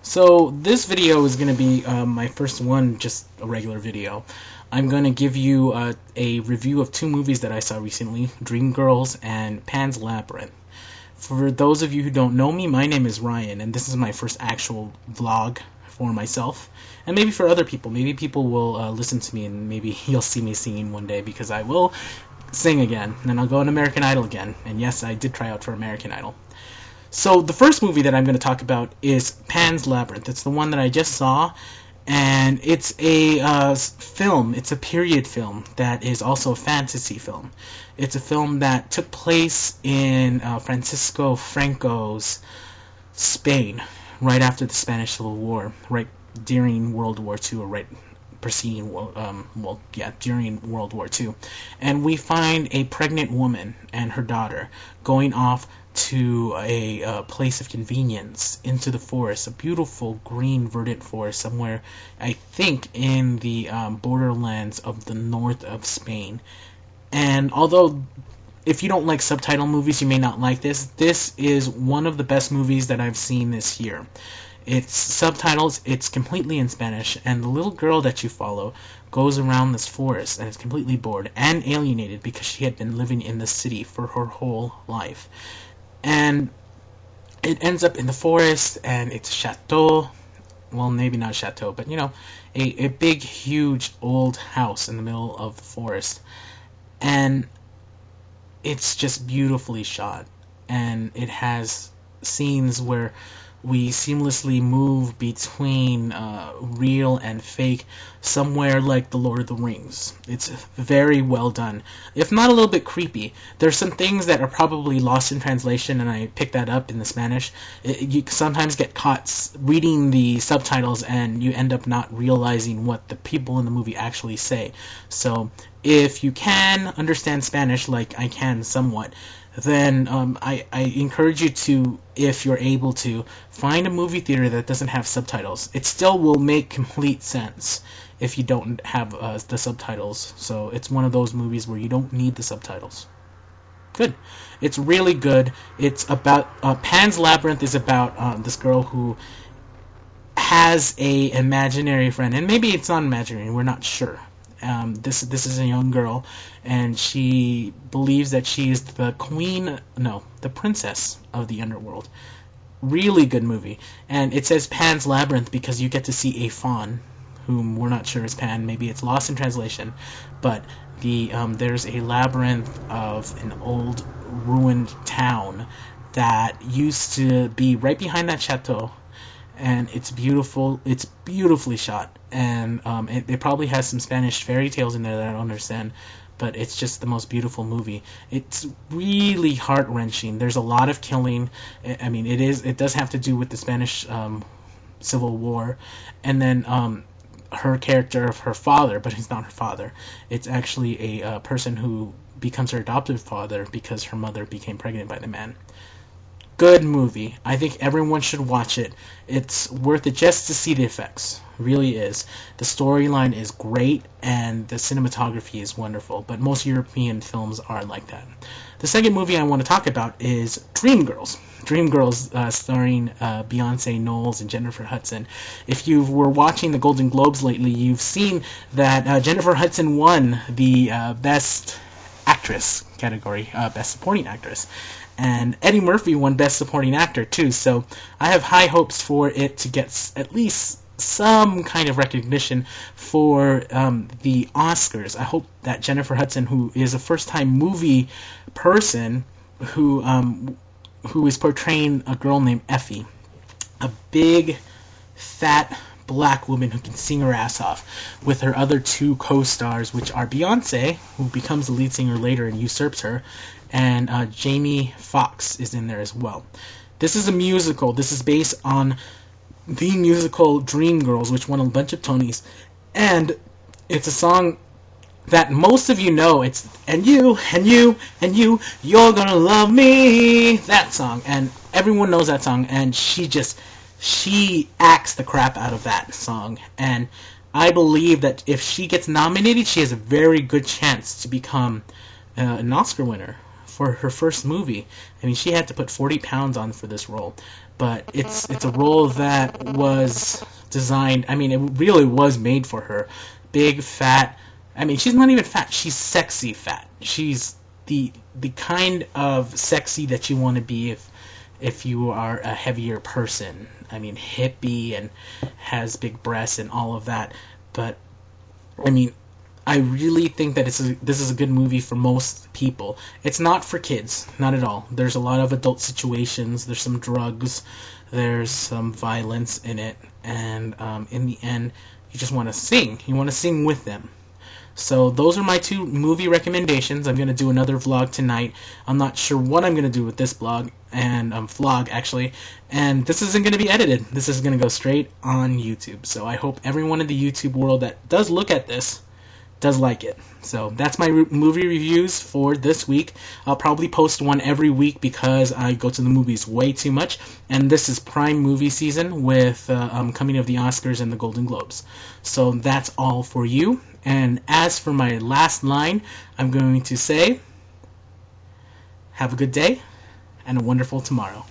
So this video is going to be my first one, just a regular video. I'm going to give you a review of two movies that I saw recently, Dreamgirls and Pan's Labyrinth. For those of you who don't know me, my name is Ryan, and this is my first actual vlog for myself. And maybe for other people, maybe people will listen to me and maybe you'll see me singing one day, because I will sing again, and then I'll go on American Idol again. And yes, I did try out for American Idol. So the first movie that I'm going to talk about is Pan's Labyrinth. It's the one that I just saw, and it's a film. It's a period film that is also a fantasy film. It's a film that took place in Francisco Franco's Spain, right after the Spanish Civil War, right during World War II, or right preceding, during World War II. And we find a pregnant woman and her daughter going off to a place of convenience into the forest, a beautiful green verdant forest somewhere, I think, in the borderlands of the north of Spain. And although if you don't like subtitle movies, you may not like this. This is one of the best movies that I've seen this year. It's subtitles, it's completely in Spanish, and the little girl that you follow goes around this forest and is completely bored and alienated because she had been living in the city for her whole life. And it ends up in the forest, and it's a chateau. Well, maybe not a chateau, but you know, a big, huge, old house in the middle of the forest. And it's just beautifully shot. And it has scenes where we seamlessly move between real and fake, somewhere like The Lord of the Rings. It's very well done, if not a little bit creepy. There's some things that are probably lost in translation, and I picked that up in the Spanish. You sometimes get caught reading the subtitles, and you end up not realizing what the people in the movie actually say. So if you can understand Spanish, like I can somewhat, then I encourage you to, if you're able to, find a movie theater that doesn't have subtitles. It still will make complete sense if you don't have the subtitles. So it's one of those movies where you don't need the subtitles. Good. It's really good. It's about Pan's Labyrinth is about this girl who has a imaginary friend, and maybe it's not imaginary, we're not sure. This is a young girl, and she believes that she is the princess of the underworld. Really good movie. And it says Pan's Labyrinth because you get to see a faun, whom we're not sure is Pan. Maybe it's lost in translation, but there's a labyrinth of an old ruined town that used to be right behind that chateau. And it's beautiful. It's beautifully shot, and it probably has some Spanish fairy tales in there that I don't understand, but it's just the most beautiful movie. It's really heart-wrenching. There's a lot of killing. I mean, it does have to do with the Spanish Civil War, and then her character of her father, but he's not her father. It's actually a person who becomes her adoptive father because her mother became pregnant by the man. Good movie. I think everyone should watch it. It's worth it just to see the effects. Really is. The storyline is great, and the cinematography is wonderful, but most European films are like that. The second movie I want to talk about is Dreamgirls. Dreamgirls, starring Beyonce Knowles and Jennifer Hudson. If you were watching the Golden Globes lately, you've seen that Jennifer Hudson won the Best Actress category, Best Supporting Actress. And Eddie Murphy won Best Supporting Actor too, so I have high hopes for it to get at least some kind of recognition for the Oscars. I hope that Jennifer Hudson, who is a first-time movie person, who is portraying a girl named Effie, a big, fat black woman who can sing her ass off, with her other two co-stars, which are Beyonce, who becomes the lead singer later and usurps her, and Jamie Foxx is in there as well. This is a musical. This is based on the musical Dreamgirls, which won a bunch of Tonys, and it's a song that most of you know. It's and you, you're gonna love me, that song, and everyone knows that song, and she acts the crap out of that song, and I believe that if she gets nominated, she has a very good chance to become an Oscar winner for her first movie. I mean, she had to put 40 pounds on for this role, but it's a role that was designed. I mean, it really was made for her. Big, fat. I mean, she's not even fat. She's sexy fat. She's the kind of sexy that you want to be if you are a heavier person. I mean, hippie and has big breasts and all of that. But I mean, I really think that this is a good movie for most people. It's not for kids, not at all. There's a lot of adult situations. There's some drugs. There's some violence in it, and in the end, you just want to sing. You want to sing with them. So those are my 2 movie recommendations. I'm going to do another vlog tonight. I'm not sure what I'm going to do with this vlog, and vlog actually, and this isn't going to be edited. This is going to go straight on YouTube. So I hope everyone in the YouTube world that does look at this does like it. So that's my movie reviews for this week. I'll probably post one every week because I go to the movies way too much, and this is prime movie season with coming of the Oscars and the Golden Globes. So that's all for you. And as for my last line, I'm going to say, have a good day and a wonderful tomorrow.